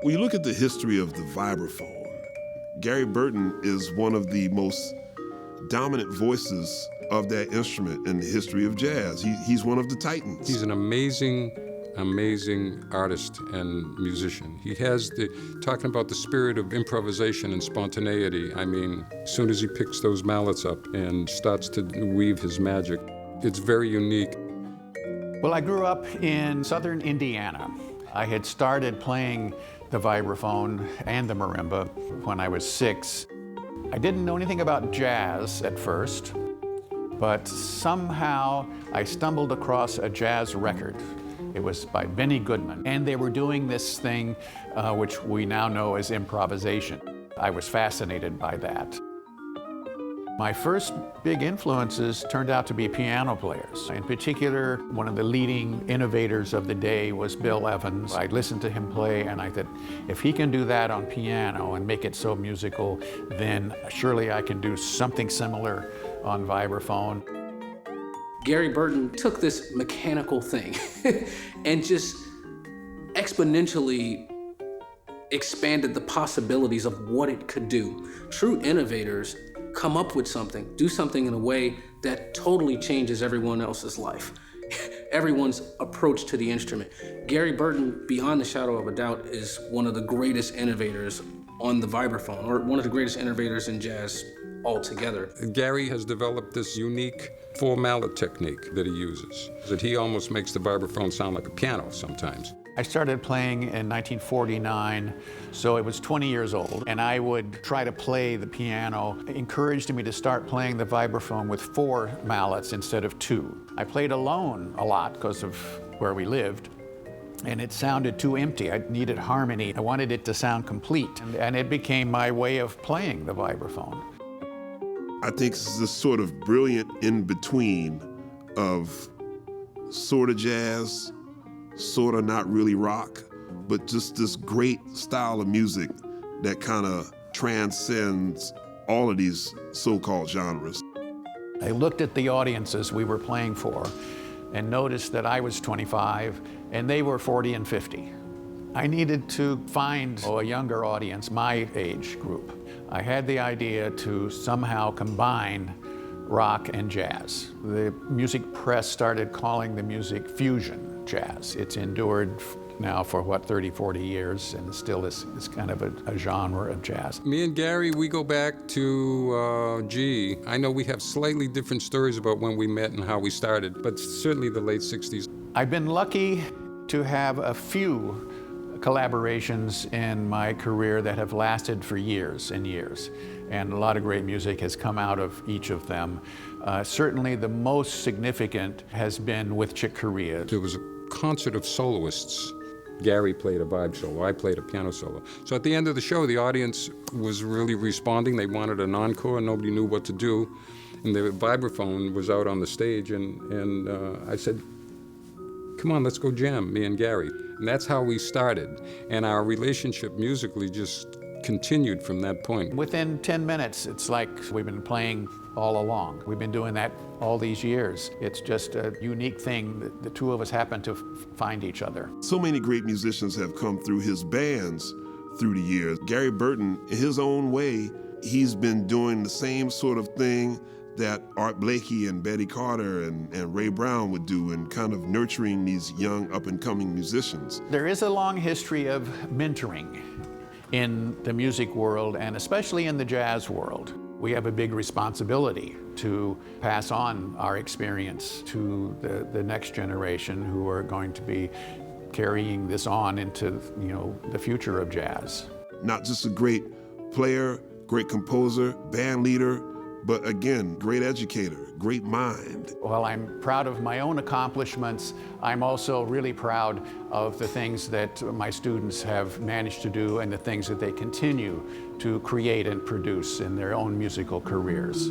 When you look at the history of the vibraphone, Gary Burton is one of the most dominant voices of that instrument in the history of jazz. He's one of the titans. He's an amazing artist and musician. He has talking about the spirit of improvisation and spontaneity. I mean, as soon as he picks those mallets up and starts to weave his magic, it's very unique. Well, I grew up in southern Indiana. I had started playing the vibraphone and the marimba when I was 6. I didn't know anything about jazz at first, but somehow I stumbled across a jazz record. It was by Benny Goodman, and they were doing this thing which we now know as improvisation. I was fascinated by that. My first big influences turned out to be piano players. In particular, one of the leading innovators of the day was Bill Evans. I listened to him play and I thought, if he can do that on piano and make it so musical, then surely I can do something similar on vibraphone. Gary Burton took this mechanical thing and just exponentially expanded the possibilities of what it could do. True innovators come up with something, do something in a way that totally changes everyone else's life, everyone's approach to the instrument. Gary Burton, beyond the shadow of a doubt, is one of the greatest innovators on the vibraphone, or one of the greatest innovators in jazz altogether. Gary has developed this unique 4-mallet technique that he uses, that he almost makes the vibraphone sound like a piano sometimes. I started playing in 1949, so it was 20 years old, and I would try to play the piano. It encouraged me to start playing the vibraphone with 4 mallets instead of 2. I played alone a lot because of where we lived, and it sounded too empty. I needed harmony. I wanted it to sound complete, and it became my way of playing the vibraphone. I think it's this sort of brilliant in-between of sort of jazz, sort of not really rock, but just this great style of music that kind of transcends all of these so-called genres. I looked at the audiences we were playing for and noticed that I was 25 and they were 40 and 50. I needed to find a younger audience, my age group. I had the idea to somehow combine rock and jazz. The music press started calling the music fusion jazz. It's endured now for, 30, 40 years, and still is kind of a genre of jazz. Me and Gary, we go back to, I know we have slightly different stories about when we met and how we started, but certainly the late 60s. I've been lucky to have a few collaborations in my career that have lasted for years and years. And a lot of great music has come out of each of them. Certainly the most significant has been with Chick Corea. There was a concert of soloists. Gary played a vibe solo, I played a piano solo. So at the end of the show, the audience was really responding. They wanted an encore, and nobody knew what to do. And the vibraphone was out on the stage, and I said, come on, let's go jam, me and Gary. And that's how we started. And our relationship musically just continued from that point. Within 10 minutes, it's like we've been playing all along. We've been doing that all these years. It's just a unique thing that the two of us happen to find each other. So many great musicians have come through his bands through the years. Gary Burton, in his own way, he's been doing the same sort of thing that Art Blakey and Betty Carter and Ray Brown would do, and kind of nurturing these young up-and-coming musicians. There is a long history of mentoring in the music world, and especially in the jazz world. We have a big responsibility to pass on our experience to the next generation who are going to be carrying this on into, the future of jazz. Not just a great player, great composer, band leader, but again, great educator, great mind. While I'm proud of my own accomplishments, I'm also really proud of the things that my students have managed to do and the things that they continue to create and produce in their own musical careers.